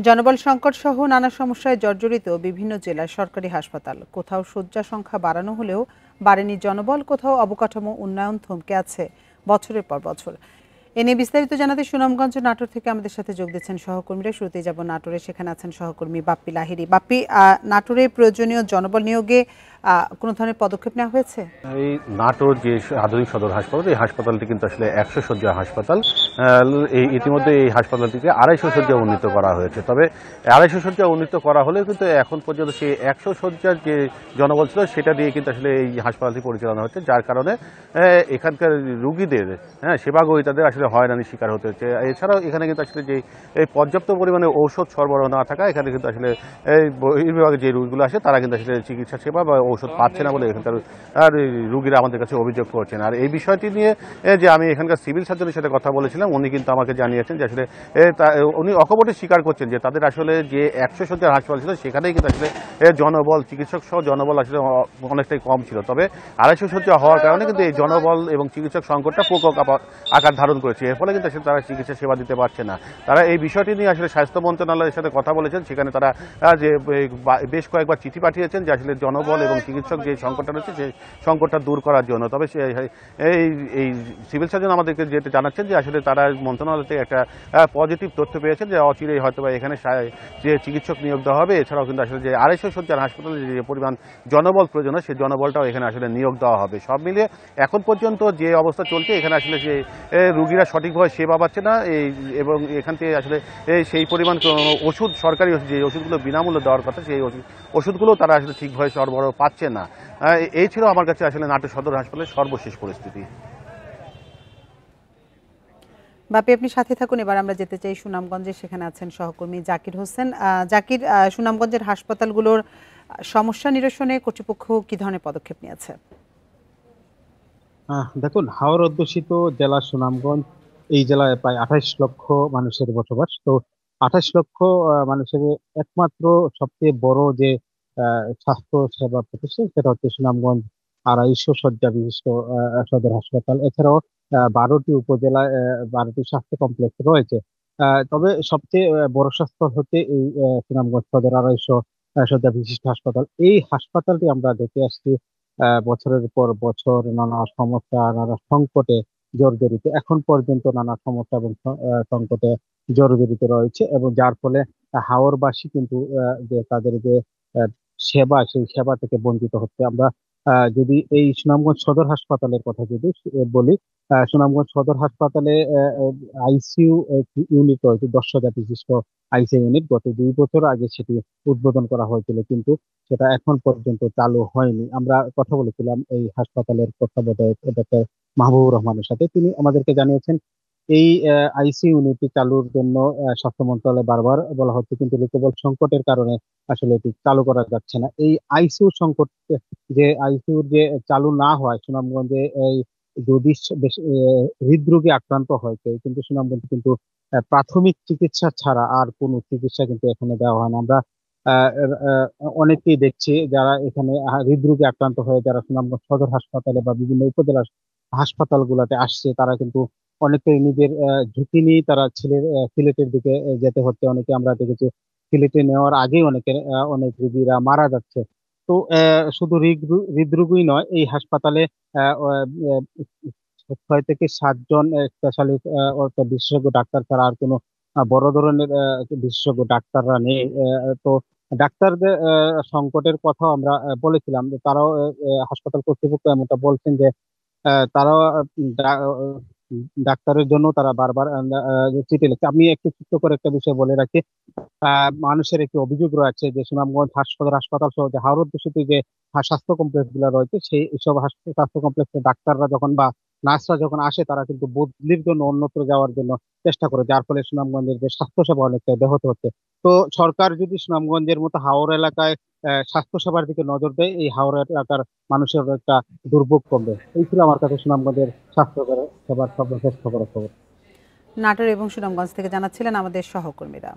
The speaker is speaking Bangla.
জনবল সংকট সহ নানা সমস্যায় জর্জরিত বিভিন্ন জেলার সরকারি হাসপাতাল। কোথাও শয্যা সংখ্যা বাড়ানো হলেও বাড়েনি জনবল, কোথাও অবকাঠামো উন্নয়ন থমকে আছে বছরের পর বছর। এ নিয়ে বিস্তারিত জানাতে সুনামগঞ্জ নাটোর থেকে আমাদের সাথে যোগ দিচ্ছেন সহকর্মীরা। শুরুতেই যাব নাটোরে, সেখানে আছেন সহকর্মী বাপ্পি লাহিড়ী। বাপ্পি, নাটোরে প্রয়োজনীয় জনবল নিয়োগে কোনো ধরনের পদক্ষেপ নেওয়া হয়েছে? এই নাটোর যে আধুনিক সদর হাসপাতাল, এই হাসপাতালটি কিন্তু আসলে 100 শয্যা হাসপাতাল। এই ইতিমধ্যে এই হাসপাতালটিকে 250 শয্যা উন্নীত করা হয়েছে। তবে 250 শয্যা উন্নীত করা হলেও কিন্তু এখন পর্যন্ত সেই 100 শয্যার যে জনবল ছিল সেটা দিয়ে কিন্তু আসলে এই হাসপাতালটি পরিচালনা হচ্ছে, যার কারণে এখানকার রুগীদের সেবা গ্রহীতাদের আসলে হয়রানির শিকার হতে হচ্ছে। এছাড়াও এখানে কিন্তু আসলে যে এই পর্যাপ্ত পরিমাণে ঔষধ সরবরাহ না থাকা, এখানে কিন্তু আসলে এই বহির্বিভাগে যে রোগীগুলো আসে তারা কিন্তু আসলে চিকিৎসা সেবা বা ঔষধ পাচ্ছে না বলে এখানকার রুগীরা আমাদের কাছে অভিযোগ করছেন। আর এই বিষয়টি নিয়ে যে আমি এখানকার সিভিল সার্জনের সাথে কথা বলেছিলাম, উনি কিন্তু আমাকে জানিয়েছেন যে আসলে উনি অকপটে স্বীকার করছেন যে তাদের আসলে যে 100 শয্যার হাসপাতাল ছিল সেখানেই কিন্তু আসলে জনবল, চিকিৎসক সহ জনবল আসলে অনেকটাই কম ছিল। তবে 250 শয্যা হওয়ার কারণে কিন্তু এই জনবল এবং চিকিৎসক সংকটটা প্রকোপ আকার ধারণ করেছে। এর ফলে কিন্তু আসলে তারা চিকিৎসা সেবা দিতে পারছে না। তারা এই বিষয়টি নিয়ে আসলে স্বাস্থ্য মন্ত্রণালয়ের সাথে কথা বলেছেন, সেখানে তারা যে বেশ কয়েকবার চিঠি পাঠিয়েছেন যে আসলে জনবল এবং চিকিৎসক যে সংকটটা রয়েছে সেই সংকটটা দূর করার জন্য। তবে এই সিভিল সার্জন আমাদেরকে যেটা জানাচ্ছেন যে আসলে তারা মন্ত্রণালয় থেকে একটা পজিটিভ তথ্য পেয়েছেন যে অচিরেই হয়তো বা এখানে যে চিকিৎসক নিয়োগ দেওয়া হবে। এছাড়াও কিন্তু আসলে যে 250 শয্যার হাসপাতালে যে পরিমাণ জনবল প্রয়োজন সেই জনবলটাও এখানে আসলে নিয়োগ দেওয়া হবে। সব মিলিয়ে এখন পর্যন্ত যে অবস্থা চলছে, এখানে আসলে যে রুগীরা সঠিকভাবে সেবা পাচ্ছে না, এবং এখান থেকে আসলে সেই পরিমাণ ওষুধ, সরকারি যে ওষুধগুলো বিনামূল্যে দেওয়ার কথা সেই ওষুধগুলো তারা আসলে ঠিকভাবে সরবরাহ পাচ্ছে না। এই ছিল আমার কাছে আসলে নাটোর সদর হাসপাতালের সর্বশেষ পরিস্থিতি। বাপি, আপনি সাথে থাকুন। এবার আমরা যেতে চাই সুনামগঞ্জে, সেখানে আছেন সহকর্মী জাকির হোসেন। জাকির, সুনামগঞ্জের হাসপাতালগুলোর সমস্যা নিরসনে কর্তৃপক্ষ কি ধরনের পদক্ষেপ নিয়েছে? দেখুন, হাওর অধ্যুষিত জেলা সুনামগঞ্জ, এই জেলায় প্রায় 28 লক্ষ মানুষের বসবাস। তো 28 লক্ষ মানুষের একমাত্র সবচেয়ে বড় যে স্বাস্থ্য সেবা প্রতিষ্ঠান সেটা হচ্ছে সুনামগঞ্জ 250 শয্যা বিশিষ্ট সদর হাসপাতাল। এছাড়াও 12টি উপজেলায় 12টি স্বাস্থ্য কমপ্লেক্স রয়েছে। তবে সবচেয়ে বড় স্বাস্থ্য হচ্ছে এই সুনামগঞ্জ সদর 250 শয্যা বিশিষ্ট হাসপাতাল। এই হাসপাতালটি আমরা দেখে আসছি বছরের পর বছর নানা সমস্যা, নানা সংকটে জর্জরিত, এখন পর্যন্ত নানা সমস্যা এবং সংকটে জর্জরিত রয়েছে, এবং যার ফলে হাওরবাসী কিন্তু যে তাদের যে আহ, সেবা, সেই সেবা থেকে বঞ্চিত হচ্ছে। আমরা যদি এই সুনামগঞ্জ সদর হাসপাতালের কথা যদি বলি, সুনামগঞ্জ সদর হাসপাতালে আইসিইউ ইউনিট রয়েছে, 10 শয্যা বিশিষ্ট আইসিইউ ইউনিট। গত 2 বছর আগে সেটি উদ্বোধন করা হয়েছিল, কিন্তু সেটা এখন পর্যন্ত চালু হয়নি। আমরা কথা বলেছিলাম এই হাসপাতালের তত্ত্বাবধায়ক ডক্টর মাহবুবুর রহমানের সাথে। তিনি আমাদেরকে জানিয়েছেন এই আইসিইউ ইউনিটটি চালুর জন্য স্বাস্থ্য মন্ত্রণালয়ে বারবার বলা হচ্ছে, কিন্তু লোকবল সংকটের কারণে আসলে এটি চালু করা যাচ্ছে না। এই আইসিইউ সংকট, যে আইসিইউ যে চালু না হয় সুনামগঞ্জে, এই যদি হৃদরোগে আক্রান্ত হয় কেউ, কিন্তু সুনামগঞ্জে কিন্তু প্রাথমিক চিকিৎসা ছাড়া আর কোনো চিকিৎসা কিন্তু এখানে দেওয়া হয় না। আমরা আহ, আহ, অনেকেই দেখছি যারা এখানে হৃদরোগে আক্রান্ত হয়ে যারা সুনামগঞ্জ সদর হাসপাতালে বা বিভিন্ন উপজেলা হাসপাতালগুলোতে আসছে, তারা কিন্তু অনেকেই নিজের ঝুঁকি নিয়ে তারা সিলেটের দিকে যেতে হচ্ছে। অনেকে আমরা দেখেছি সিলেটে নেওয়ার আগেই অনেক রোগীরা মারা যাচ্ছে। তো শুধু হৃদরোগই নয়, এই হাসপাতালে আহ, আহ, 6 থেকে 7 জন স্পেশালিস্ট অর্থাৎ বিশেষজ্ঞ ডাক্তার ছাড়া আর কোনো বড় ধরনের বিশেষজ্ঞ ডাক্তাররা নেই। তো ডাক্তারদের সংকটের কথা আমরা বলেছিলাম, যে তারাও হাসপাতাল কর্তৃপক্ষ এমনটা বলছেন যে তারাও ডাক্তারের জন্য তারা বারবার চিঠি লিখছে। আমি একটু ছোট্ট করে একটা বিষয় বলে রাখি। মানুষের একটি অভিযোগ রয়েছে যে সুনামগঞ্জ হাসপাতাল সহ যে হাওড় দূষিত যে স্বাস্থ্য কমপ্লেক্স গুলো রয়েছে, সেই সব স্বাস্থ্য কমপ্লেক্সে ডাক্তাররা যখন বা নার্সরা যখন আসে, তারা কিন্তু বদলির জন্য অন্যত্র যাওয়ার জন্য চেষ্টা করে, যার ফলে সুনামগঞ্জের যে স্বাস্থ্যসেবা অনেকটা ব্যাহত হচ্ছে। তো সরকার যদি সুনামগঞ্জের মতো হাওর এলাকায় স্বাস্থ্যসেবার দিকে নজর দেয়, এই হাওর এলাকার মানুষের একটা দুর্ভোগ কমবে। এই ছিল আমার কাছে সুনামগঞ্জের স্বাস্থ্য সেবার সর্বশেষ খবর। নাটোর এবং সুনামগঞ্জ থেকে জানাচ্ছিলেন আমাদের সহকর্মীরা।